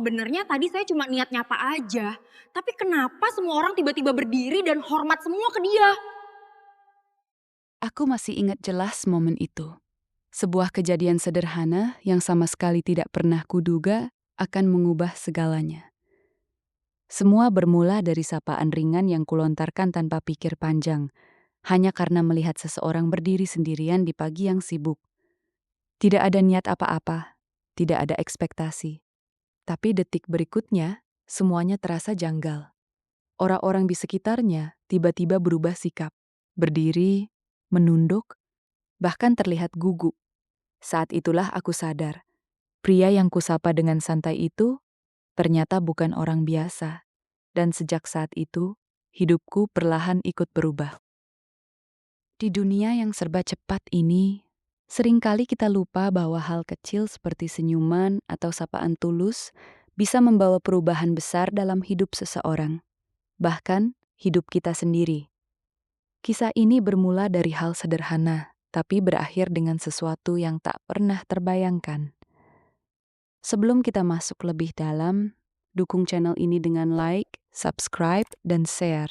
sebenarnya tadi saya cuma niat nyapa aja. Tapi kenapa semua orang tiba-tiba berdiri dan hormat semua ke dia? Aku masih ingat jelas momen itu. Sebuah kejadian sederhana yang sama sekali tidak pernah kuduga akan mengubah segalanya. Semua bermula dari sapaan ringan yang kulontarkan tanpa pikir panjang, hanya karena melihat seseorang berdiri sendirian di pagi yang sibuk. Tidak ada niat apa-apa, tidak ada ekspektasi. Tapi detik berikutnya, semuanya terasa janggal. Orang-orang di sekitarnya tiba-tiba berubah sikap, berdiri, menunduk, bahkan terlihat gugup. Saat itulah aku sadar, pria yang kusapa dengan santai itu ternyata bukan orang biasa. Dan sejak saat itu, hidupku perlahan ikut berubah. Di dunia yang serba cepat ini, seringkali kita lupa bahwa hal kecil seperti senyuman atau sapaan tulus bisa membawa perubahan besar dalam hidup seseorang, bahkan hidup kita sendiri. Kisah ini bermula dari hal sederhana, tapi berakhir dengan sesuatu yang tak pernah terbayangkan. Sebelum kita masuk lebih dalam, dukung channel ini dengan like, subscribe, dan share,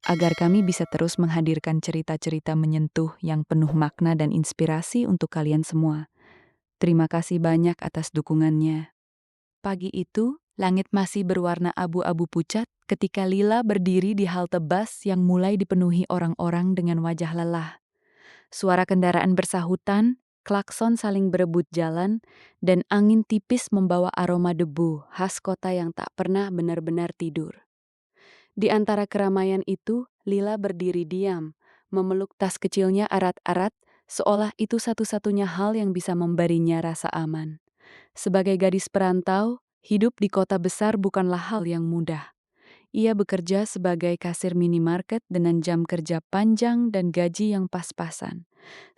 agar kami bisa terus menghadirkan cerita-cerita menyentuh yang penuh makna dan inspirasi untuk kalian semua. Terima kasih banyak atas dukungannya. Pagi itu, langit masih berwarna abu-abu pucat ketika Lila berdiri di halte bus yang mulai dipenuhi orang-orang dengan wajah lelah. Suara kendaraan bersahutan, klakson saling berebut jalan, dan angin tipis membawa aroma debu khas kota yang tak pernah benar-benar tidur. Di antara keramaian itu, Lila berdiri diam, memeluk tas kecilnya erat-erat, seolah itu satu-satunya hal yang bisa memberinya rasa aman. Sebagai gadis perantau, hidup di kota besar bukanlah hal yang mudah. Ia bekerja sebagai kasir minimarket dengan jam kerja panjang dan gaji yang pas-pasan.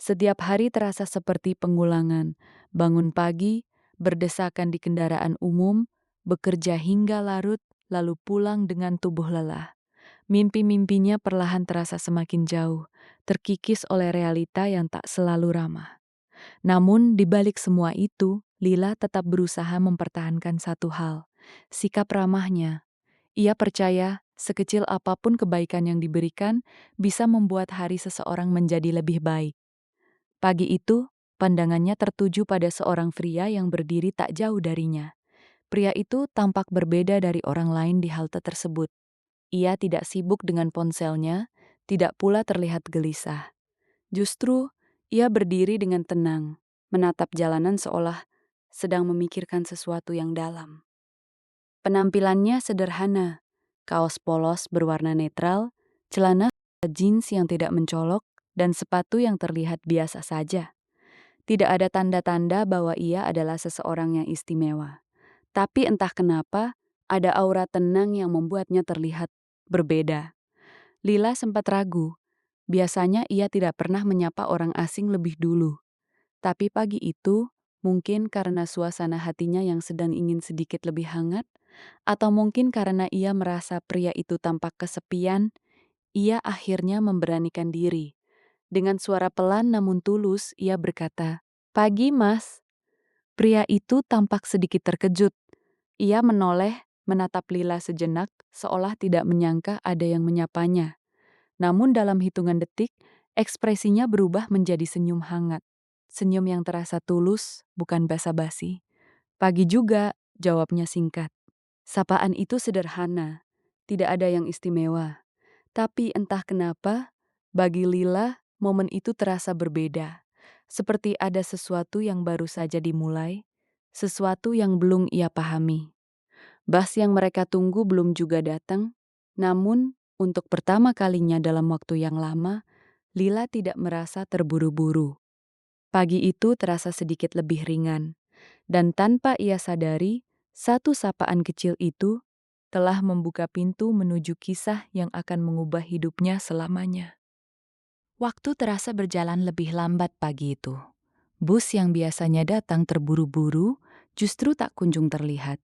Setiap hari terasa seperti pengulangan. Bangun pagi, berdesakan di kendaraan umum, bekerja hingga larut, lalu pulang dengan tubuh lelah. Mimpi-mimpinya perlahan terasa semakin jauh, terkikis oleh realita yang tak selalu ramah. Namun, di balik semua itu, Lila tetap berusaha mempertahankan satu hal, sikap ramahnya. Ia percaya, sekecil apapun kebaikan yang diberikan, bisa membuat hari seseorang menjadi lebih baik. Pagi itu, pandangannya tertuju pada seorang pria yang berdiri tak jauh darinya. Pria itu tampak berbeda dari orang lain di halte tersebut. Ia tidak sibuk dengan ponselnya, tidak pula terlihat gelisah. Justru, ia berdiri dengan tenang, menatap jalanan seolah sedang memikirkan sesuatu yang dalam. Penampilannya sederhana, kaos polos berwarna netral, celana jeans yang tidak mencolok, dan sepatu yang terlihat biasa saja. Tidak ada tanda-tanda bahwa ia adalah seseorang yang istimewa. Tapi entah kenapa, ada aura tenang yang membuatnya terlihat berbeda. Lila sempat ragu. Biasanya ia tidak pernah menyapa orang asing lebih dulu. Tapi pagi itu, mungkin karena suasana hatinya yang sedang ingin sedikit lebih hangat, atau mungkin karena ia merasa pria itu tampak kesepian, ia akhirnya memberanikan diri. Dengan suara pelan namun tulus, ia berkata, "Pagi, Mas." Pria itu tampak sedikit terkejut. Ia menoleh, menatap Lila sejenak, seolah tidak menyangka ada yang menyapanya. Namun dalam hitungan detik, ekspresinya berubah menjadi senyum hangat. Senyum yang terasa tulus, bukan basa-basi. "Pagi juga," jawabnya singkat. Sapaan itu sederhana, tidak ada yang istimewa. Tapi entah kenapa, bagi Lila, momen itu terasa berbeda. Seperti ada sesuatu yang baru saja dimulai, sesuatu yang belum ia pahami. Bas yang mereka tunggu belum juga datang, namun untuk pertama kalinya dalam waktu yang lama, Lila tidak merasa terburu-buru. Pagi itu terasa sedikit lebih ringan, dan tanpa ia sadari, satu sapaan kecil itu telah membuka pintu menuju kisah yang akan mengubah hidupnya selamanya. Waktu terasa berjalan lebih lambat pagi itu. Bus yang biasanya datang terburu-buru justru tak kunjung terlihat.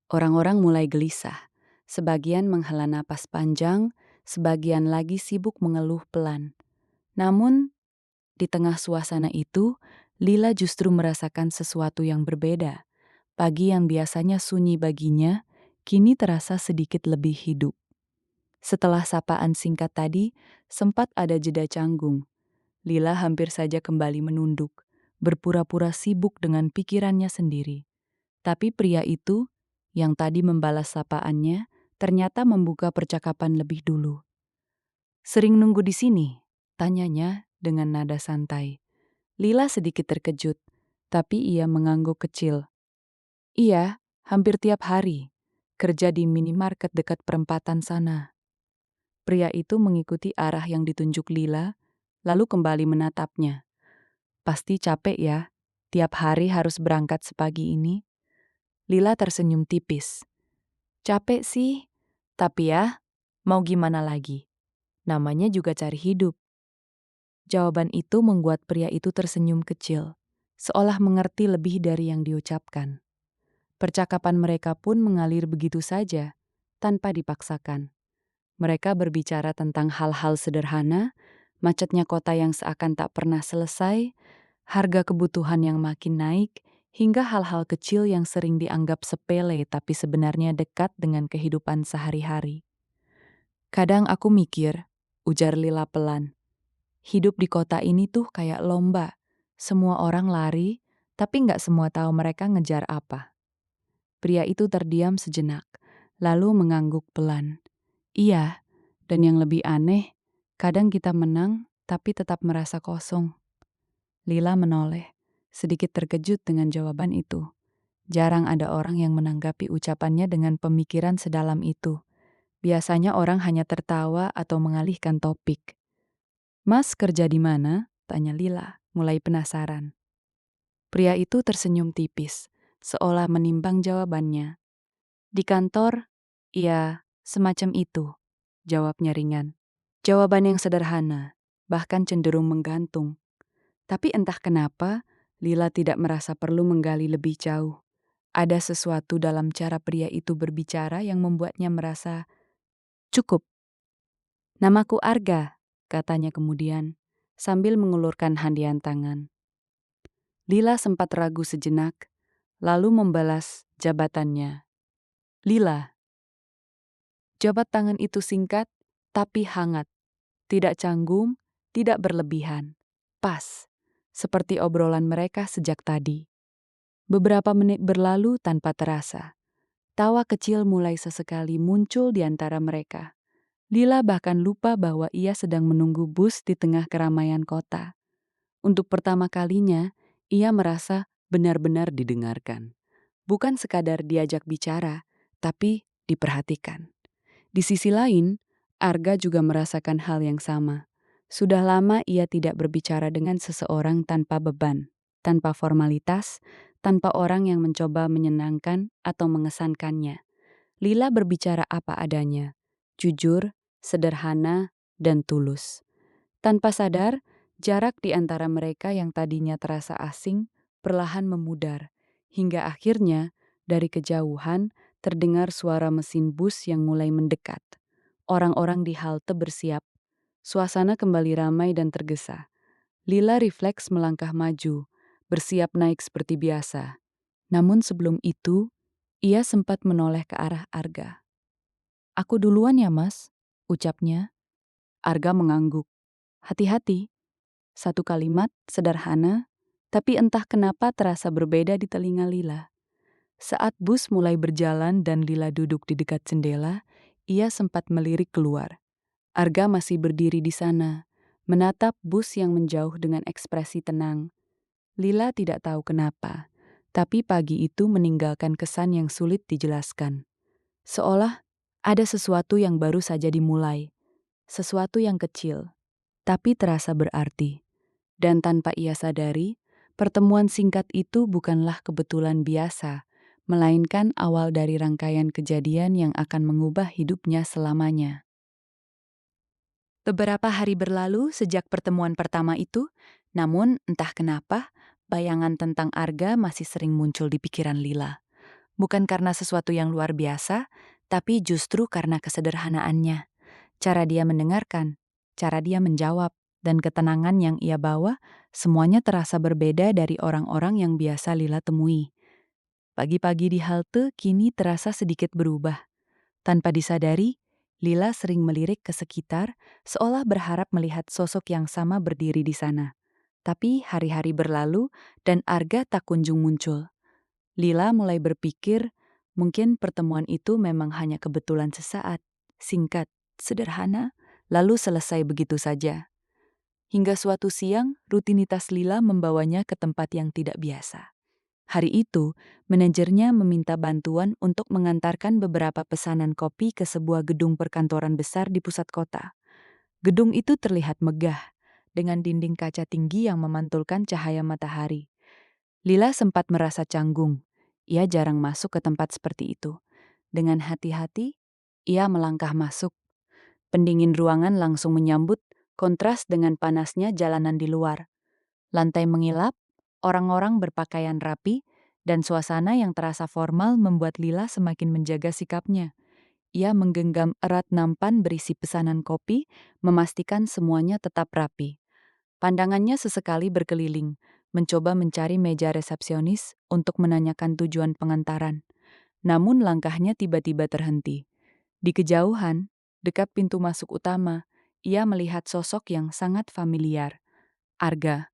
Orang-orang mulai gelisah. Sebagian menghela napas panjang, sebagian lagi sibuk mengeluh pelan. Namun, di tengah suasana itu, Lila justru merasakan sesuatu yang berbeda. Pagi yang biasanya sunyi baginya, kini terasa sedikit lebih hidup. Setelah sapaan singkat tadi, sempat ada jeda canggung. Lila hampir saja kembali menunduk, berpura-pura sibuk dengan pikirannya sendiri. Tapi pria itu, yang tadi membalas sapaannya, ternyata membuka percakapan lebih dulu. "Sering nunggu di sini?" tanyanya dengan nada santai. Lila sedikit terkejut, tapi ia mengangguk kecil. "Iya, hampir tiap hari. Kerja di minimarket dekat perempatan sana." Pria itu mengikuti arah yang ditunjuk Lila, lalu kembali menatapnya. "Pasti capek ya, tiap hari harus berangkat sepagi ini?" Lila tersenyum tipis. "Capek sih, tapi ya, mau gimana lagi? Namanya juga cari hidup." Jawaban itu membuat pria itu tersenyum kecil, seolah mengerti lebih dari yang diucapkan. Percakapan mereka pun mengalir begitu saja, tanpa dipaksakan. Mereka berbicara tentang hal-hal sederhana, macetnya kota yang seakan tak pernah selesai, harga kebutuhan yang makin naik, hingga hal-hal kecil yang sering dianggap sepele tapi sebenarnya dekat dengan kehidupan sehari-hari. "Kadang aku mikir," ujar Lila pelan, "hidup di kota ini tuh kayak lomba. Semua orang lari, tapi nggak semua tahu mereka ngejar apa." Pria itu terdiam sejenak, lalu mengangguk pelan. "Iya, dan yang lebih aneh, kadang kita menang tapi tetap merasa kosong." Lila menoleh, sedikit terkejut dengan jawaban itu. Jarang ada orang yang menanggapi ucapannya dengan pemikiran sedalam itu. Biasanya orang hanya tertawa atau mengalihkan topik. "Mas kerja di mana?" tanya Lila, mulai penasaran. Pria itu tersenyum tipis, seolah menimbang jawabannya. "Di kantor, ya, semacam itu," jawabnya ringan. Jawaban yang sederhana, bahkan cenderung menggantung. Tapi entah kenapa, Lila tidak merasa perlu menggali lebih jauh. Ada sesuatu dalam cara pria itu berbicara yang membuatnya merasa cukup. "Namaku Arga," katanya kemudian, sambil mengulurkan handian tangan. Lila sempat ragu sejenak, lalu membalas jabatannya. "Lila." Jabat tangan itu singkat, tapi hangat. Tidak canggung, tidak berlebihan. Pas, seperti obrolan mereka sejak tadi. Beberapa menit berlalu tanpa terasa. Tawa kecil mulai sesekali muncul di antara mereka. Lila bahkan lupa bahwa ia sedang menunggu bus di tengah keramaian kota. Untuk pertama kalinya, ia merasa benar-benar didengarkan. Bukan sekadar diajak bicara, tapi diperhatikan. Di sisi lain, Arga juga merasakan hal yang sama. Sudah lama ia tidak berbicara dengan seseorang tanpa beban, tanpa formalitas, tanpa orang yang mencoba menyenangkan atau mengesankannya. Lila berbicara apa adanya, jujur, sederhana, dan tulus. Tanpa sadar, jarak di antara mereka yang tadinya terasa asing perlahan memudar, hingga akhirnya dari kejauhan terdengar suara mesin bus yang mulai mendekat. Orang-orang di halte bersiap. Suasana kembali ramai dan tergesa. Lila refleks melangkah maju, bersiap naik seperti biasa. Namun sebelum itu, ia sempat menoleh ke arah Arga. "Aku duluan ya, Mas," ucapnya. Arga mengangguk. "Hati-hati." Satu kalimat sederhana, tapi entah kenapa terasa berbeda di telinga Lila. Saat bus mulai berjalan dan Lila duduk di dekat jendela, ia sempat melirik keluar. Arga masih berdiri di sana, menatap bus yang menjauh dengan ekspresi tenang. Lila tidak tahu kenapa, tapi pagi itu meninggalkan kesan yang sulit dijelaskan. Seolah ada sesuatu yang baru saja dimulai, sesuatu yang kecil, tapi terasa berarti. Dan tanpa ia sadari, pertemuan singkat itu bukanlah kebetulan biasa, melainkan awal dari rangkaian kejadian yang akan mengubah hidupnya selamanya. Beberapa hari berlalu sejak pertemuan pertama itu, namun entah kenapa, bayangan tentang Arga masih sering muncul di pikiran Lila. Bukan karena sesuatu yang luar biasa, tapi justru karena kesederhanaannya. Cara dia mendengarkan, cara dia menjawab, dan ketenangan yang ia bawa, semuanya terasa berbeda dari orang-orang yang biasa Lila temui. Pagi-pagi di halte kini terasa sedikit berubah. Tanpa disadari, Lila sering melirik ke sekitar, seolah berharap melihat sosok yang sama berdiri di sana. Tapi hari-hari berlalu dan Arga tak kunjung muncul. Lila mulai berpikir, mungkin pertemuan itu memang hanya kebetulan sesaat, singkat, sederhana, lalu selesai begitu saja. Hingga suatu siang, rutinitas Lila membawanya ke tempat yang tidak biasa. Hari itu, manajernya meminta bantuan untuk mengantarkan beberapa pesanan kopi ke sebuah gedung perkantoran besar di pusat kota. Gedung itu terlihat megah, dengan dinding kaca tinggi yang memantulkan cahaya matahari. Lila sempat merasa canggung. Ia jarang masuk ke tempat seperti itu. Dengan hati-hati, ia melangkah masuk. Pendingin ruangan langsung menyambut, kontras dengan panasnya jalanan di luar. Lantai mengilap, orang-orang berpakaian rapi, dan suasana yang terasa formal membuat Lila semakin menjaga sikapnya. Ia menggenggam erat nampan berisi pesanan kopi, memastikan semuanya tetap rapi. Pandangannya sesekali berkeliling, mencoba mencari meja resepsionis untuk menanyakan tujuan pengantaran. Namun langkahnya tiba-tiba terhenti. Di kejauhan, dekat pintu masuk utama, ia melihat sosok yang sangat familiar. Arga.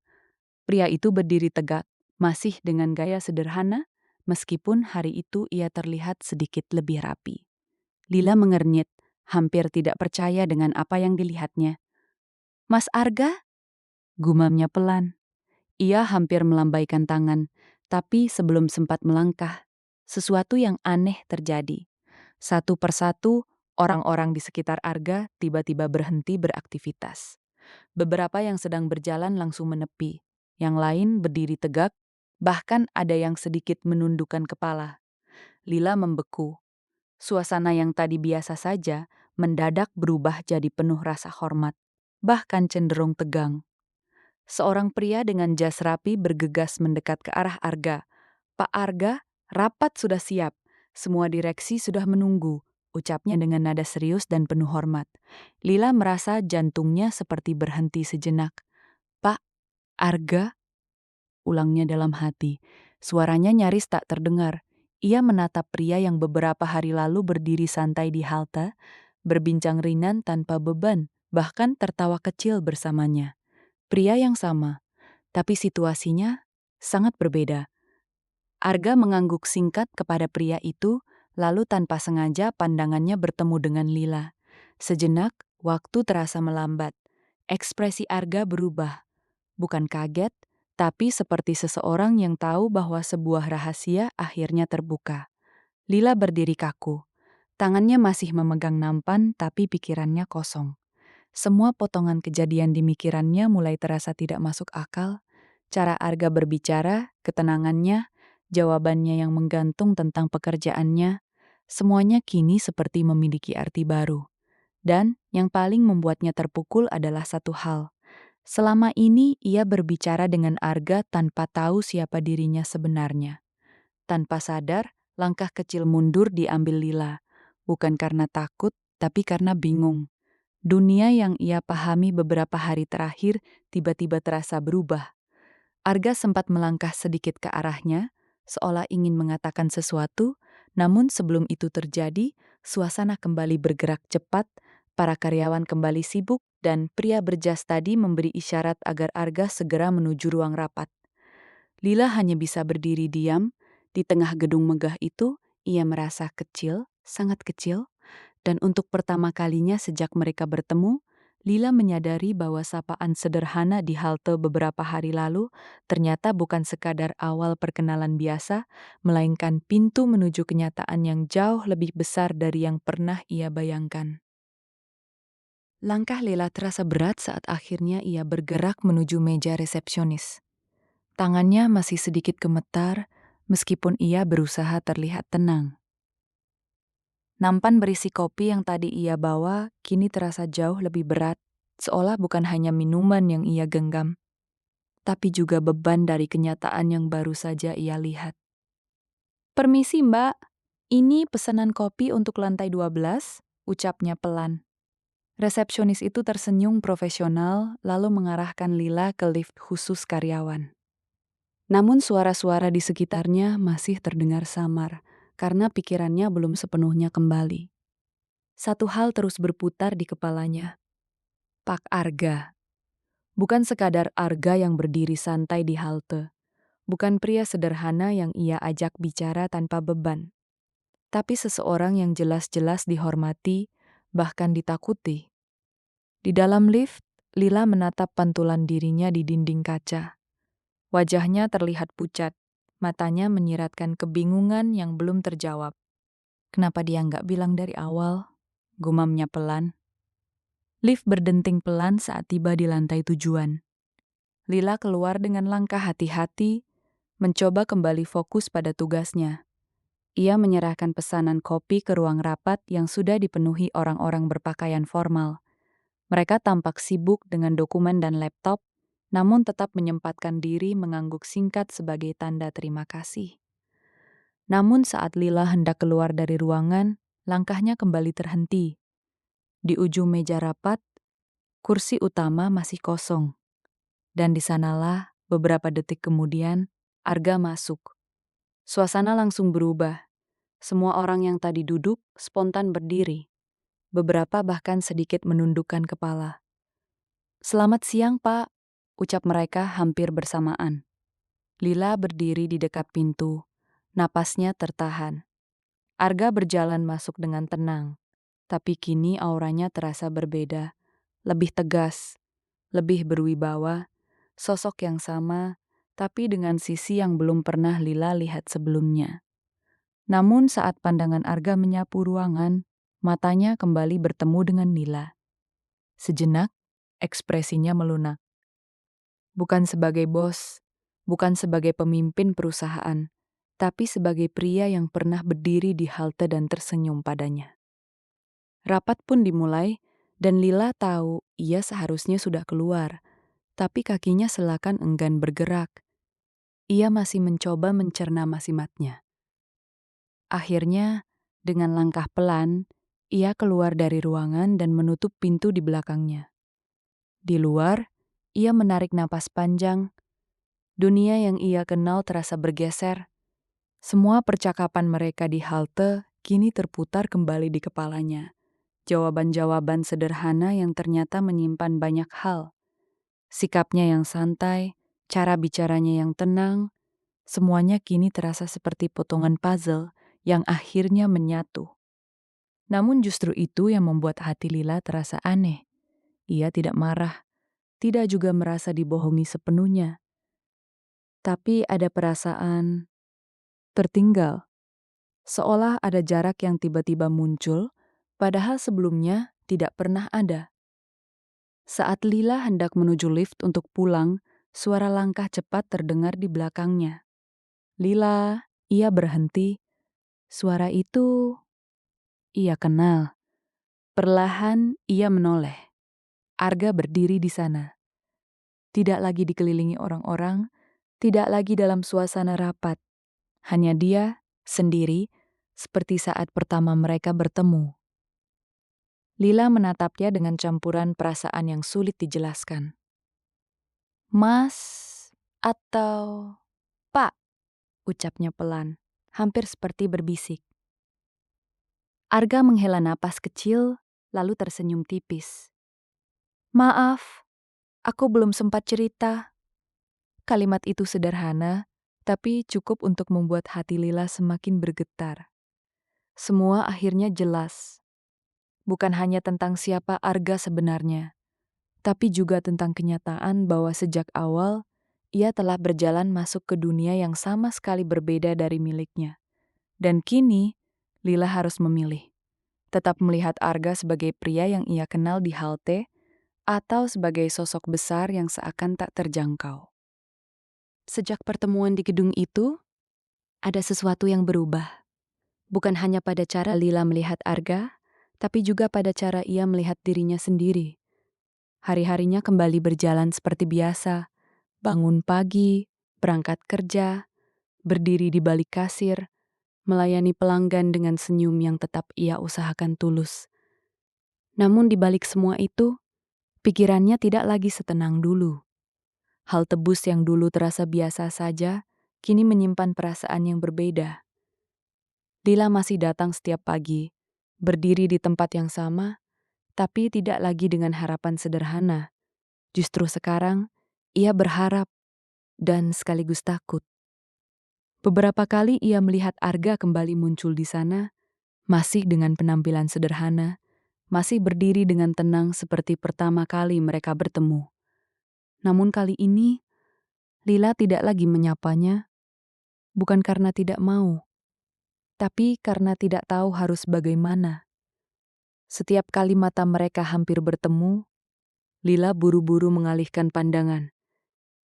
Pria itu berdiri tegak, masih dengan gaya sederhana, meskipun hari itu ia terlihat sedikit lebih rapi. Lila mengernyit, hampir tidak percaya dengan apa yang dilihatnya. "Mas Arga?" gumamnya pelan. Ia hampir melambaikan tangan, tapi sebelum sempat melangkah, sesuatu yang aneh terjadi. Satu persatu, orang-orang di sekitar Arga tiba-tiba berhenti beraktivitas. Beberapa yang sedang berjalan langsung menepi, yang lain berdiri tegak, bahkan ada yang sedikit menundukkan kepala. Lila membeku. Suasana yang tadi biasa saja mendadak berubah jadi penuh rasa hormat, bahkan cenderung tegang. Seorang pria dengan jas rapi bergegas mendekat ke arah Arga. "Pak Arga, rapat sudah siap. Semua direksi sudah menunggu," ucapnya dengan nada serius dan penuh hormat. Lila merasa jantungnya seperti berhenti sejenak. "Pak Arga?" ulangnya dalam hati. Suaranya nyaris tak terdengar. Ia menatap pria yang beberapa hari lalu berdiri santai di halte, berbincang ringan tanpa beban, bahkan tertawa kecil bersamanya. Pria yang sama, tapi situasinya sangat berbeda. Arga mengangguk singkat kepada pria itu, lalu tanpa sengaja pandangannya bertemu dengan Lila. Sejenak, waktu terasa melambat. Ekspresi Arga berubah. Bukan kaget, tapi seperti seseorang yang tahu bahwa sebuah rahasia akhirnya terbuka. Lila berdiri kaku. Tangannya masih memegang nampan, tapi pikirannya kosong. Semua potongan kejadian di mikirannya mulai terasa tidak masuk akal. Cara Arga berbicara, ketenangannya, jawabannya yang menggantung tentang pekerjaannya, semuanya kini seperti memiliki arti baru. Dan yang paling membuatnya terpukul adalah satu hal. Selama ini ia berbicara dengan Arga tanpa tahu siapa dirinya sebenarnya. Tanpa sadar, langkah kecil mundur diambil Lila. Bukan karena takut, tapi karena bingung. Dunia yang ia pahami beberapa hari terakhir tiba-tiba terasa berubah. Arga sempat melangkah sedikit ke arahnya, seolah ingin mengatakan sesuatu, namun sebelum itu terjadi, suasana kembali bergerak cepat, para karyawan kembali sibuk, dan pria berjas tadi memberi isyarat agar Arga segera menuju ruang rapat. Lila hanya bisa berdiri diam, di tengah gedung megah itu, ia merasa kecil, sangat kecil, dan untuk pertama kalinya sejak mereka bertemu, Lila menyadari bahwa sapaan sederhana di halte beberapa hari lalu ternyata bukan sekadar awal perkenalan biasa, melainkan pintu menuju kenyataan yang jauh lebih besar dari yang pernah ia bayangkan. Langkah Lila terasa berat saat akhirnya ia bergerak menuju meja resepsionis. Tangannya masih sedikit gemetar, meskipun ia berusaha terlihat tenang. Nampan berisi kopi yang tadi ia bawa kini terasa jauh lebih berat, seolah bukan hanya minuman yang ia genggam, tapi juga beban dari kenyataan yang baru saja ia lihat. "Permisi mbak, ini pesanan kopi untuk lantai 12, ucapnya pelan. Resepsionis itu tersenyum profesional lalu mengarahkan Lila ke lift khusus karyawan. Namun suara-suara di sekitarnya masih terdengar samar, karena pikirannya belum sepenuhnya kembali. Satu hal terus berputar di kepalanya. Pak Arga. Bukan sekadar Arga yang berdiri santai di halte. Bukan pria sederhana yang ia ajak bicara tanpa beban. Tapi seseorang yang jelas-jelas dihormati, bahkan ditakuti. Di dalam lift, Lila menatap pantulan dirinya di dinding kaca. Wajahnya terlihat pucat, matanya menyiratkan kebingungan yang belum terjawab. Kenapa dia nggak bilang dari awal? Gumamnya pelan. Lift berdenting pelan saat tiba di lantai tujuan. Lila keluar dengan langkah hati-hati, mencoba kembali fokus pada tugasnya. Ia menyerahkan pesanan kopi ke ruang rapat yang sudah dipenuhi orang-orang berpakaian formal. Mereka tampak sibuk dengan dokumen dan laptop, namun tetap menyempatkan diri mengangguk singkat sebagai tanda terima kasih. Namun saat Lila hendak keluar dari ruangan, langkahnya kembali terhenti. Di ujung meja rapat, kursi utama masih kosong. Dan di sanalah, beberapa detik kemudian, Arga masuk. Suasana langsung berubah. Semua orang yang tadi duduk spontan berdiri. Beberapa bahkan sedikit menundukkan kepala. "Selamat siang, Pak," ucap mereka hampir bersamaan. Lila berdiri di dekat pintu. Napasnya tertahan. Arga berjalan masuk dengan tenang. Tapi kini auranya terasa berbeda. Lebih tegas, lebih berwibawa, sosok yang sama, tapi dengan sisi yang belum pernah Lila lihat sebelumnya. Namun saat pandangan Arga menyapu ruangan, matanya kembali bertemu dengan Lila. Sejenak, ekspresinya melunak. Bukan sebagai bos, bukan sebagai pemimpin perusahaan, tapi sebagai pria yang pernah berdiri di halte dan tersenyum padanya. Rapat pun dimulai, dan Lila tahu ia seharusnya sudah keluar, tapi kakinya seakan enggan bergerak. Ia masih mencoba mencerna masimatnya. Akhirnya, dengan langkah pelan, ia keluar dari ruangan dan menutup pintu di belakangnya. Di luar, ia menarik napas panjang. Dunia yang ia kenal terasa bergeser. Semua percakapan mereka di halte kini terputar kembali di kepalanya. Jawaban-jawaban sederhana yang ternyata menyimpan banyak hal. Sikapnya yang santai, cara bicaranya yang tenang, semuanya kini terasa seperti potongan puzzle yang akhirnya menyatu. Namun justru itu yang membuat hati Lila terasa aneh. Ia tidak marah, tidak juga merasa dibohongi sepenuhnya. Tapi ada perasaan tertinggal, seolah ada jarak yang tiba-tiba muncul, padahal sebelumnya tidak pernah ada. Saat Lila hendak menuju lift untuk pulang, suara langkah cepat terdengar di belakangnya. "Lila," ia berhenti. Suara itu ia kenal. Perlahan ia menoleh. Arga berdiri di sana. Tidak lagi dikelilingi orang-orang, tidak lagi dalam suasana rapat. Hanya dia, sendiri, seperti saat pertama mereka bertemu. Lila menatapnya dengan campuran perasaan yang sulit dijelaskan. "Mas atau Pak?" ucapnya pelan, hampir seperti berbisik. Arga menghela napas kecil, lalu tersenyum tipis. "Maaf, aku belum sempat cerita." Kalimat itu sederhana, tapi cukup untuk membuat hati Lila semakin bergetar. Semua akhirnya jelas. Bukan hanya tentang siapa Arga sebenarnya, tapi juga tentang kenyataan bahwa sejak awal ia telah berjalan masuk ke dunia yang sama sekali berbeda dari miliknya. Dan kini, Lila harus memilih. Tetap melihat Arga sebagai pria yang ia kenal di halte, atau sebagai sosok besar yang seakan tak terjangkau. Sejak pertemuan di gedung itu, ada sesuatu yang berubah. Bukan hanya pada cara Lila melihat Arga, tapi juga pada cara ia melihat dirinya sendiri. Hari-harinya kembali berjalan seperti biasa. Bangun pagi, berangkat kerja, berdiri di balik kasir, melayani pelanggan dengan senyum yang tetap ia usahakan tulus. Namun di balik semua itu, pikirannya tidak lagi setenang dulu. Halte bus yang dulu terasa biasa saja, kini menyimpan perasaan yang berbeda. Lila masih datang setiap pagi, berdiri di tempat yang sama, tapi tidak lagi dengan harapan sederhana. Justru sekarang, ia berharap dan sekaligus takut. Beberapa kali ia melihat Arga kembali muncul di sana, masih dengan penampilan sederhana, masih berdiri dengan tenang seperti pertama kali mereka bertemu. Namun kali ini, Lila tidak lagi menyapanya, bukan karena tidak mau, tapi karena tidak tahu harus bagaimana. Setiap kali mata mereka hampir bertemu, Lila buru-buru mengalihkan pandangan.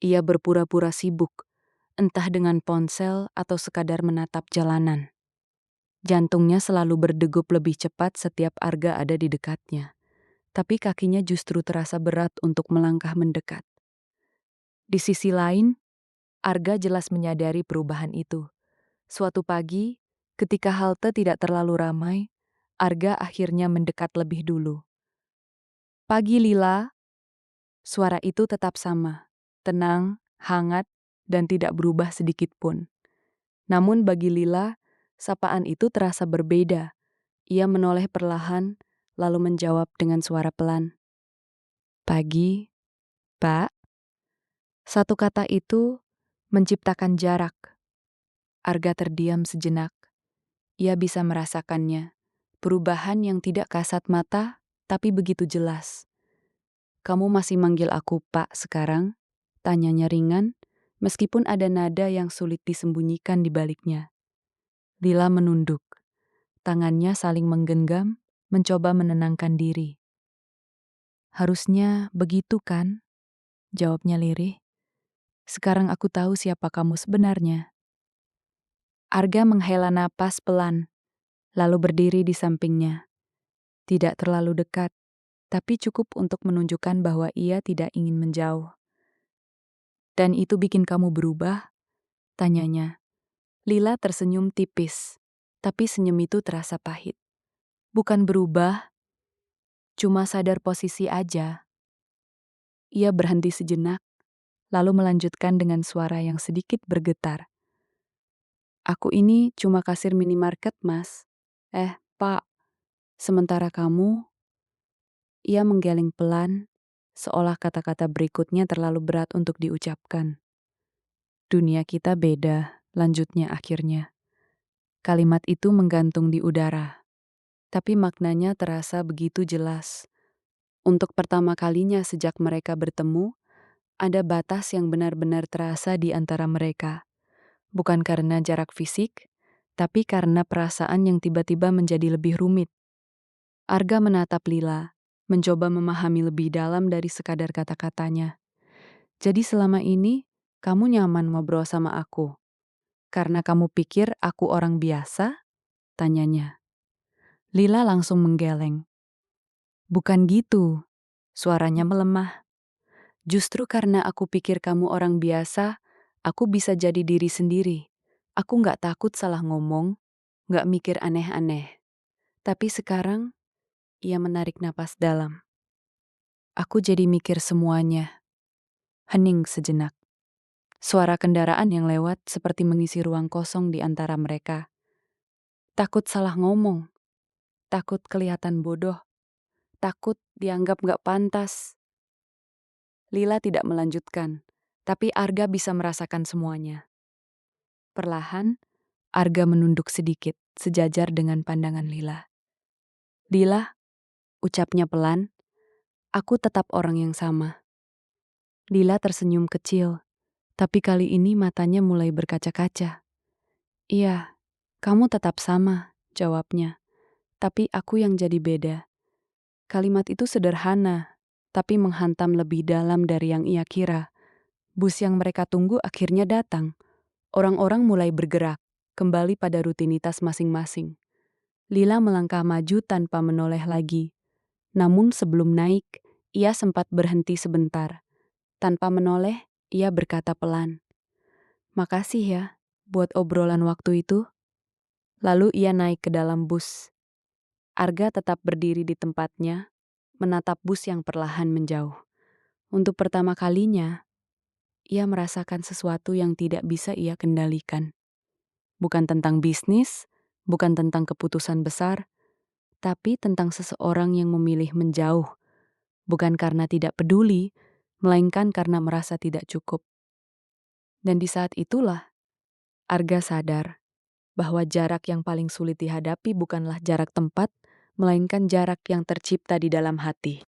Ia berpura-pura sibuk, entah dengan ponsel atau sekadar menatap jalanan. Jantungnya selalu berdegup lebih cepat setiap Arga ada di dekatnya, tapi kakinya justru terasa berat untuk melangkah mendekat. Di sisi lain, Arga jelas menyadari perubahan itu. Suatu pagi, ketika halte tidak terlalu ramai, Arga akhirnya mendekat lebih dulu. "Pagi, Lila." Suara itu tetap sama, tenang, hangat, dan tidak berubah sedikit pun. Namun bagi Lila, sapaan itu terasa berbeda. Ia menoleh perlahan, lalu menjawab dengan suara pelan. "Pagi, Pak." Satu kata itu menciptakan jarak. Arga terdiam sejenak. Ia bisa merasakannya. Perubahan yang tidak kasat mata, tapi begitu jelas. "Kamu masih manggil aku Pak sekarang?" Tanyanya ringan, meskipun ada nada yang sulit disembunyikan di baliknya. Lila menunduk. Tangannya saling menggenggam, mencoba menenangkan diri. "Harusnya begitu kan?" jawabnya lirih. "Sekarang aku tahu siapa kamu sebenarnya." Arga menghela napas pelan, lalu berdiri di sampingnya. Tidak terlalu dekat, tapi cukup untuk menunjukkan bahwa ia tidak ingin menjauh. "Dan itu bikin kamu berubah?" tanyanya. Lila tersenyum tipis, tapi senyum itu terasa pahit. "Bukan berubah, cuma sadar posisi aja." Ia berhenti sejenak, lalu melanjutkan dengan suara yang sedikit bergetar. "Aku ini cuma kasir minimarket, Mas." Pak, sementara kamu." Ia menggeleng pelan, seolah kata-kata berikutnya terlalu berat untuk diucapkan. "Dunia kita beda," lanjutnya akhirnya. Kalimat itu menggantung di udara, tapi maknanya terasa begitu jelas. Untuk pertama kalinya sejak mereka bertemu, ada batas yang benar-benar terasa di antara mereka. Bukan karena jarak fisik, tapi karena perasaan yang tiba-tiba menjadi lebih rumit. Arga menatap Lila, mencoba memahami lebih dalam dari sekadar kata-katanya. "Jadi selama ini, kamu nyaman ngobrol sama aku? Karena kamu pikir aku orang biasa?" tanyanya. Lila langsung menggeleng. "Bukan gitu." Suaranya melemah. "Justru karena aku pikir kamu orang biasa, aku bisa jadi diri sendiri. Aku nggak takut salah ngomong, nggak mikir aneh-aneh. Tapi sekarang," ia menarik napas dalam, "aku jadi mikir semuanya." Hening sejenak. Suara kendaraan yang lewat seperti mengisi ruang kosong di antara mereka. Takut salah ngomong, takut kelihatan bodoh, takut dianggap nggak pantas. Lila tidak melanjutkan, tapi Arga bisa merasakan semuanya. Perlahan, Arga menunduk sedikit, sejajar dengan pandangan Lila. "Lila," ucapnya pelan, "aku tetap orang yang sama." Lila tersenyum kecil, tapi kali ini matanya mulai berkaca-kaca. "Iya, kamu tetap sama," jawabnya. "Tapi aku yang jadi beda." Kalimat itu sederhana, tapi menghantam lebih dalam dari yang ia kira. Bus yang mereka tunggu akhirnya datang. Orang-orang mulai bergerak, kembali pada rutinitas masing-masing. Lila melangkah maju tanpa menoleh lagi. Namun sebelum naik, ia sempat berhenti sebentar. Tanpa menoleh, ia berkata pelan, "Makasih ya, buat obrolan waktu itu." Lalu ia naik ke dalam bus. Arga tetap berdiri di tempatnya, menatap bus yang perlahan menjauh. Untuk pertama kalinya, Ia merasakan sesuatu yang tidak bisa ia kendalikan. Bukan tentang bisnis, bukan tentang keputusan besar, tapi tentang seseorang yang memilih menjauh, bukan karena tidak peduli, melainkan karena merasa tidak cukup. Dan di saat itulah, Arga sadar bahwa jarak yang paling sulit dihadapi bukanlah jarak tempat, melainkan jarak yang tercipta di dalam hati.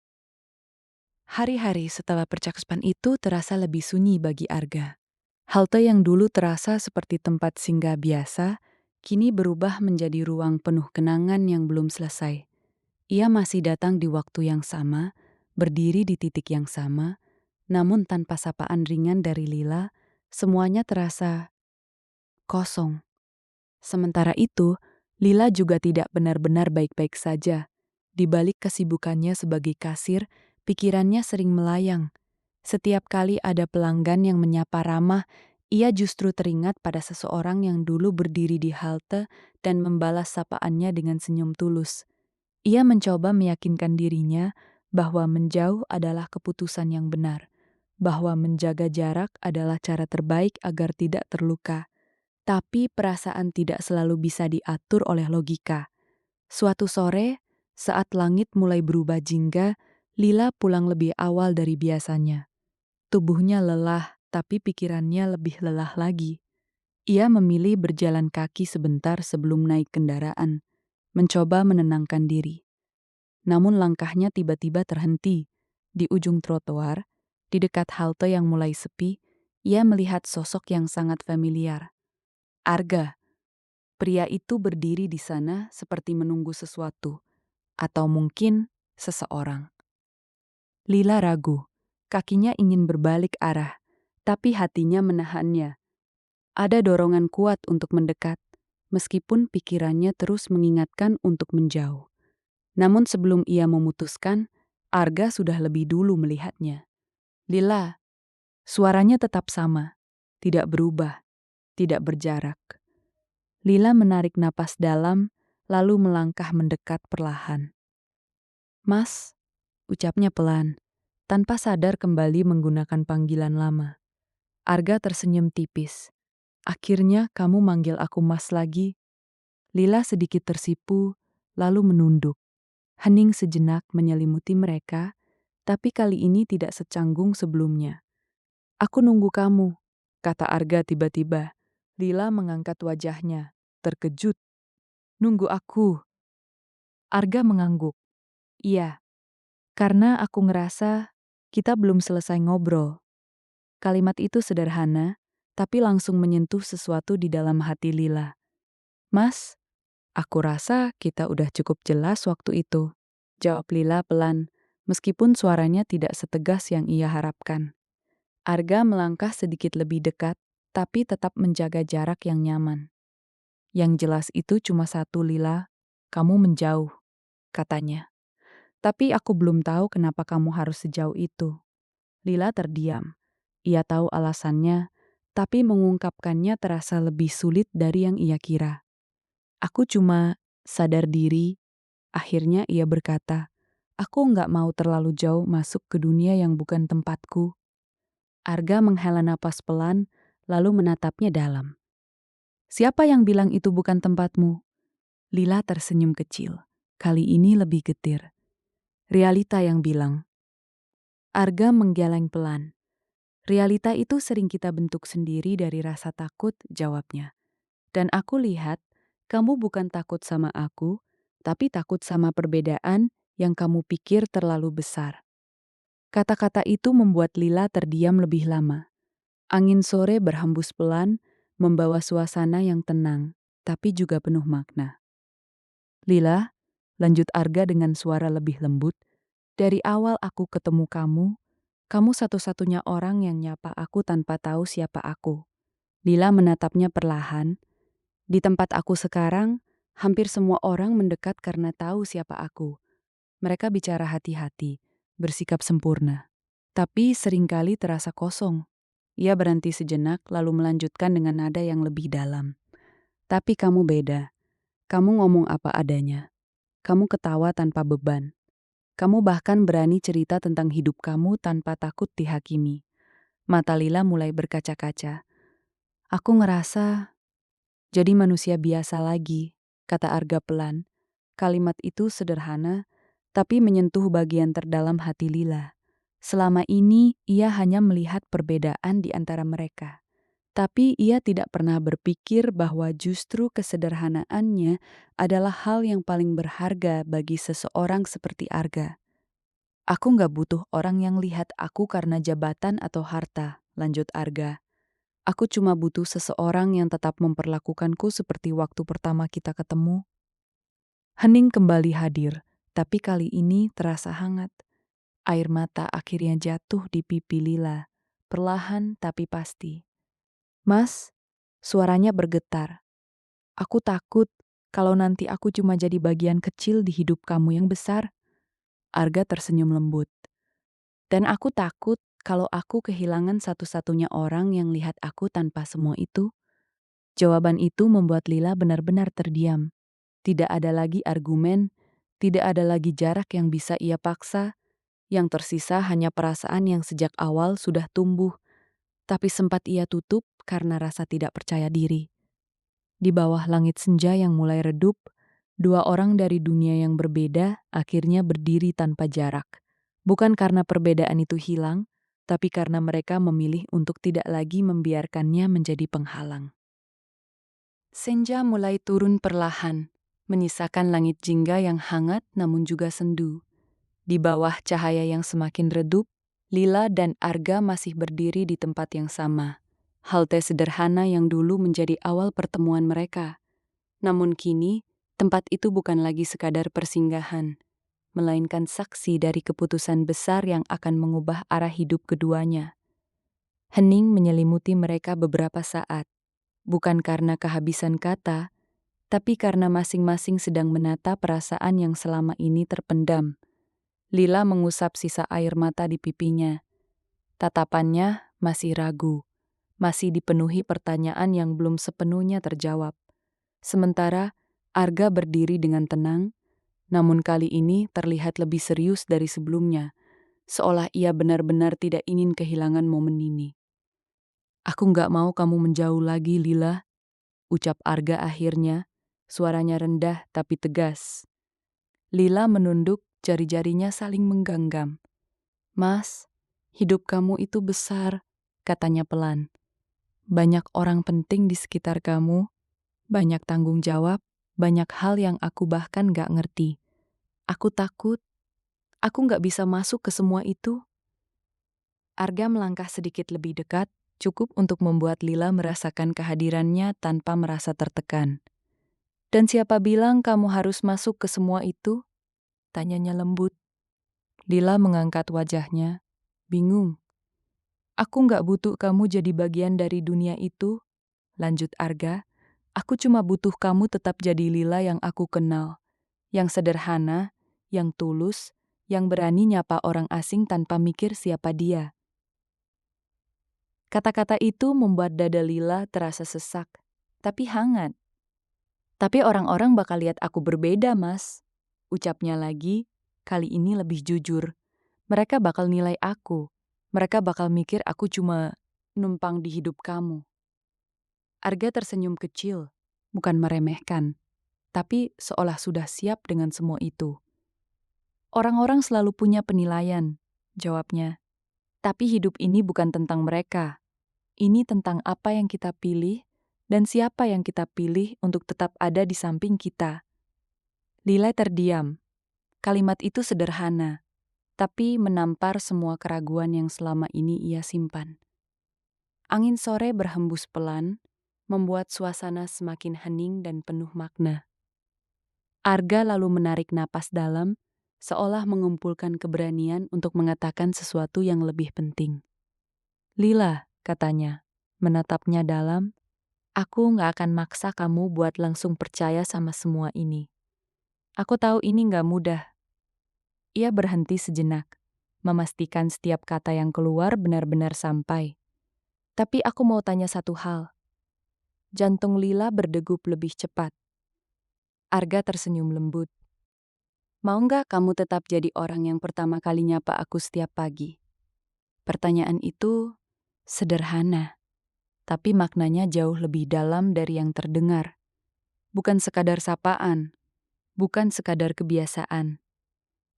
Hari-hari setelah percakapan itu terasa lebih sunyi bagi Arga. Halte yang dulu terasa seperti tempat singgah biasa, kini berubah menjadi ruang penuh kenangan yang belum selesai. Ia masih datang di waktu yang sama, berdiri di titik yang sama, namun tanpa sapaan ringan dari Lila, semuanya terasa kosong. Sementara itu, Lila juga tidak benar-benar baik-baik saja. Di balik kesibukannya sebagai kasir, pikirannya sering melayang. Setiap kali ada pelanggan yang menyapa ramah, ia justru teringat pada seseorang yang dulu berdiri di halte dan membalas sapaannya dengan senyum tulus. Ia mencoba meyakinkan dirinya bahwa menjauh adalah keputusan yang benar, bahwa menjaga jarak adalah cara terbaik agar tidak terluka. Tapi perasaan tidak selalu bisa diatur oleh logika. Suatu sore, saat langit mulai berubah jingga, Lila pulang lebih awal dari biasanya. Tubuhnya lelah, tapi pikirannya lebih lelah lagi. Ia memilih berjalan kaki sebentar sebelum naik kendaraan, mencoba menenangkan diri. Namun langkahnya tiba-tiba terhenti. Di ujung trotoar, di dekat halte yang mulai sepi, ia melihat sosok yang sangat familiar. Arga. Pria itu berdiri di sana seperti menunggu sesuatu, atau mungkin seseorang. Lila ragu. Kakinya ingin berbalik arah, tapi hatinya menahannya. Ada dorongan kuat untuk mendekat, meskipun pikirannya terus mengingatkan untuk menjauh. Namun sebelum ia memutuskan, Arga sudah lebih dulu melihatnya. Lila, suaranya tetap sama, tidak berubah, tidak berjarak. Lila menarik napas dalam, lalu melangkah mendekat perlahan. Mas, ucapnya pelan, tanpa sadar kembali menggunakan panggilan lama. Arga tersenyum tipis. Akhirnya kamu manggil aku mas lagi. Lila sedikit tersipu, lalu menunduk. Hening sejenak menyelimuti mereka, tapi kali ini tidak secanggung sebelumnya. Aku nunggu kamu, kata Arga tiba-tiba. Lila mengangkat wajahnya, terkejut. Nunggu aku. Arga mengangguk. Iya, karena aku ngerasa kita belum selesai ngobrol. Kalimat itu sederhana, tapi langsung menyentuh sesuatu di dalam hati Lila. Mas, aku rasa kita udah cukup jelas waktu itu. Jawab Lila pelan, meskipun suaranya tidak setegas yang ia harapkan. Arga melangkah sedikit lebih dekat, tapi tetap menjaga jarak yang nyaman. Yang jelas itu cuma satu, Lila. Kamu menjauh, katanya. Tapi aku belum tahu kenapa kamu harus sejauh itu. Lila terdiam. Ia tahu alasannya, tapi mengungkapkannya terasa lebih sulit dari yang ia kira. Aku cuma sadar diri. Akhirnya ia berkata, aku nggak mau terlalu jauh masuk ke dunia yang bukan tempatku. Arga menghela napas pelan, lalu menatapnya dalam. Siapa yang bilang itu bukan tempatmu? Lila tersenyum kecil. Kali ini lebih getir. Realita yang bilang. Arga menggeleng pelan. Realita itu sering kita bentuk sendiri dari rasa takut, jawabnya. Dan aku lihat, kamu bukan takut sama aku, tapi takut sama perbedaan yang kamu pikir terlalu besar. Kata-kata itu membuat Lila terdiam lebih lama. Angin sore berhembus pelan, membawa suasana yang tenang, tapi juga penuh makna. Lila, lanjut Arga dengan suara lebih lembut, dari awal aku ketemu kamu satu-satunya orang yang nyapa aku tanpa tahu siapa aku. Lila menatapnya perlahan. Di tempat aku sekarang, hampir semua orang mendekat karena tahu siapa aku. Mereka bicara hati-hati, bersikap sempurna. Tapi seringkali terasa kosong. Ia berhenti sejenak lalu melanjutkan dengan nada yang lebih dalam. Tapi kamu beda. Kamu ngomong apa adanya. Kamu ketawa tanpa beban. Kamu bahkan berani cerita tentang hidup kamu tanpa takut dihakimi. Mata Lila mulai berkaca-kaca. Aku ngerasa jadi manusia biasa lagi, kata Arga pelan. Kalimat itu sederhana, tapi menyentuh bagian terdalam hati Lila. Selama ini ia hanya melihat perbedaan di antara mereka. Tapi ia tidak pernah berpikir bahwa justru kesederhanaannya adalah hal yang paling berharga bagi seseorang seperti Arga. Aku nggak butuh orang yang lihat aku karena jabatan atau harta, lanjut Arga. Aku cuma butuh seseorang yang tetap memperlakukanku seperti waktu pertama kita ketemu. Hening kembali hadir, tapi kali ini terasa hangat. Air mata akhirnya jatuh di pipi Lila, perlahan tapi pasti. Mas, suaranya bergetar. Aku takut kalau nanti aku cuma jadi bagian kecil di hidup kamu yang besar. Arga tersenyum lembut. Dan aku takut kalau aku kehilangan satu-satunya orang yang lihat aku tanpa semua itu. Jawaban itu membuat Lila benar-benar terdiam. Tidak ada lagi argumen, tidak ada lagi jarak yang bisa ia paksa. Yang tersisa hanya perasaan yang sejak awal sudah tumbuh, tapi sempat ia tutup karena rasa tidak percaya diri. Di bawah langit senja yang mulai redup, dua orang dari dunia yang berbeda akhirnya berdiri tanpa jarak. Bukan karena perbedaan itu hilang, tapi karena mereka memilih untuk tidak lagi membiarkannya menjadi penghalang. Senja mulai turun perlahan, menyisakan langit jingga yang hangat namun juga sendu. Di bawah cahaya yang semakin redup, Lila dan Arga masih berdiri di tempat yang sama. Halte sederhana yang dulu menjadi awal pertemuan mereka. Namun kini, tempat itu bukan lagi sekadar persinggahan, melainkan saksi dari keputusan besar yang akan mengubah arah hidup keduanya. Hening menyelimuti mereka beberapa saat, bukan karena kehabisan kata, tapi karena masing-masing sedang menata perasaan yang selama ini terpendam. Lila mengusap sisa air mata di pipinya. Tatapannya masih ragu, masih dipenuhi pertanyaan yang belum sepenuhnya terjawab. Sementara Arga berdiri dengan tenang, namun kali ini terlihat lebih serius dari sebelumnya, seolah ia benar-benar tidak ingin kehilangan momen ini. Aku nggak mau kamu menjauh lagi, Lila, ucap Arga akhirnya, suaranya rendah tapi tegas. Lila menunduk, jari-jarinya saling menggenggam. Mas, hidup kamu itu besar, katanya pelan. Banyak orang penting di sekitar kamu, banyak tanggung jawab, banyak hal yang aku bahkan gak ngerti. Aku takut, aku gak bisa masuk ke semua itu. Arga melangkah sedikit lebih dekat, cukup untuk membuat Lila merasakan kehadirannya tanpa merasa tertekan. Dan siapa bilang kamu harus masuk ke semua itu? Tanyanya lembut. Lila mengangkat wajahnya, bingung. Aku gak butuh kamu jadi bagian dari dunia itu, lanjut Arga. Aku cuma butuh kamu tetap jadi Lila yang aku kenal. Yang sederhana, yang tulus, yang berani nyapa orang asing tanpa mikir siapa dia. Kata-kata itu membuat dada Lila terasa sesak, tapi hangat. Tapi orang-orang bakal lihat aku berbeda, Mas. Ucapnya lagi, kali ini lebih jujur. Mereka bakal nilai aku. Mereka bakal mikir aku cuma numpang di hidup kamu. Arga tersenyum kecil, bukan meremehkan, tapi seolah sudah siap dengan semua itu. Orang-orang selalu punya penilaian, jawabnya. Tapi hidup ini bukan tentang mereka. Ini tentang apa yang kita pilih dan siapa yang kita pilih untuk tetap ada di samping kita. Lila terdiam. Kalimat itu sederhana, tapi menampar semua keraguan yang selama ini ia simpan. Angin sore berhembus pelan, membuat suasana semakin hening dan penuh makna. Arga lalu menarik napas dalam, seolah mengumpulkan keberanian untuk mengatakan sesuatu yang lebih penting. Lila, katanya, menatapnya dalam, aku gak akan maksa kamu buat langsung percaya sama semua ini. Aku tahu ini gak mudah. Ia berhenti sejenak, memastikan setiap kata yang keluar benar-benar sampai. Tapi aku mau tanya satu hal. Jantung Lila berdegup lebih cepat. Arga tersenyum lembut. Mau nggak kamu tetap jadi orang yang pertama kali nyapa aku setiap pagi? Pertanyaan itu Sederhana, tapi maknanya jauh lebih dalam dari yang terdengar. Bukan sekadar sapaan, bukan sekadar kebiasaan,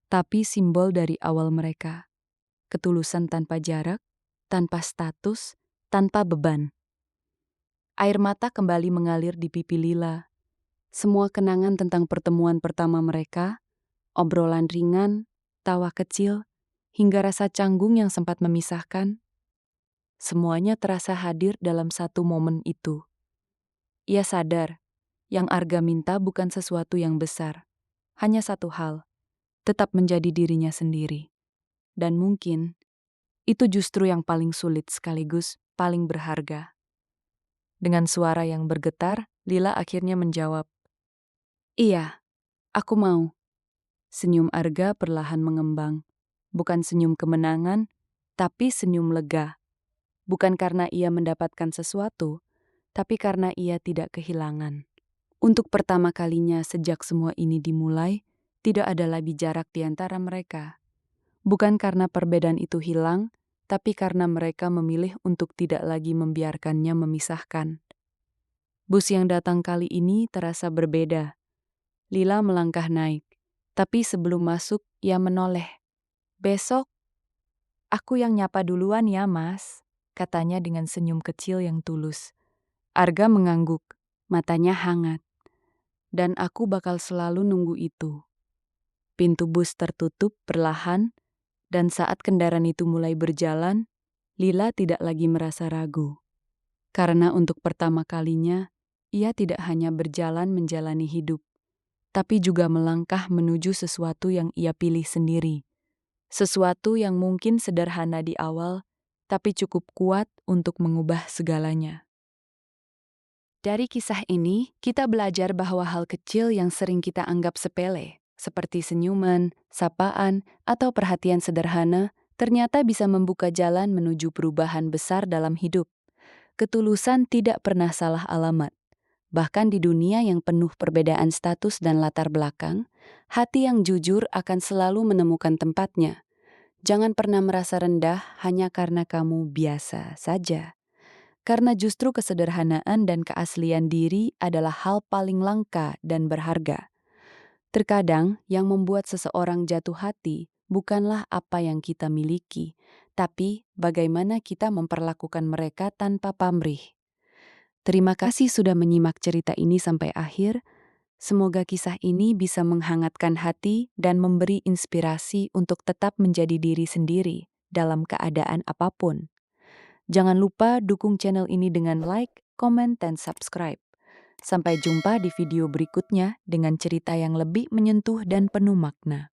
tapi simbol dari awal mereka. Ketulusan tanpa jarak, tanpa status, tanpa beban. Air mata kembali mengalir di pipi Lila. Semua kenangan tentang pertemuan pertama mereka, obrolan ringan, tawa kecil, hingga rasa canggung yang sempat memisahkan, semuanya terasa hadir dalam satu momen itu. Ia sadar, yang Arga minta bukan sesuatu yang besar, hanya satu hal, tetap menjadi dirinya sendiri. Dan mungkin, itu justru yang paling sulit sekaligus paling berharga. Dengan suara yang bergetar, Lila akhirnya menjawab, "Iya, aku mau." Senyum Arga perlahan mengembang. Bukan senyum kemenangan, tapi senyum lega. Bukan karena ia mendapatkan sesuatu, tapi karena ia tidak kehilangan. Untuk pertama kalinya sejak semua ini dimulai, tidak ada lagi jarak di antara mereka. Bukan karena perbedaan itu hilang, tapi karena mereka memilih untuk tidak lagi membiarkannya memisahkan. Bus yang datang kali ini terasa berbeda. Lila melangkah naik, tapi sebelum masuk ia menoleh. "Besok, aku yang nyapa duluan ya, Mas," katanya dengan senyum kecil yang tulus. Arga mengangguk, matanya hangat. "Dan aku bakal selalu nunggu itu." Pintu bus tertutup perlahan, dan saat kendaraan itu mulai berjalan, Lila tidak lagi merasa ragu. Karena untuk pertama kalinya, ia tidak hanya berjalan menjalani hidup, tapi juga melangkah menuju sesuatu yang ia pilih sendiri. Sesuatu yang mungkin sederhana di awal, tapi cukup kuat untuk mengubah segalanya. Dari kisah ini, kita belajar bahwa hal kecil yang sering kita anggap sepele, seperti senyuman, sapaan, atau perhatian sederhana, ternyata bisa membuka jalan menuju perubahan besar dalam hidup. Ketulusan tidak pernah salah alamat. Bahkan di dunia yang penuh perbedaan status dan latar belakang, hati yang jujur akan selalu menemukan tempatnya. Jangan pernah merasa rendah hanya karena kamu biasa saja. Karena justru kesederhanaan dan keaslian diri adalah hal paling langka dan berharga. Terkadang yang membuat seseorang jatuh hati bukanlah apa yang kita miliki, tapi bagaimana kita memperlakukan mereka tanpa pamrih. Terima kasih sudah menyimak cerita ini sampai akhir. Semoga kisah ini bisa menghangatkan hati dan memberi inspirasi untuk tetap menjadi diri sendiri dalam keadaan apapun. Jangan lupa dukung channel ini dengan like, komen, dan subscribe. Sampai jumpa di video berikutnya dengan cerita yang lebih menyentuh dan penuh makna.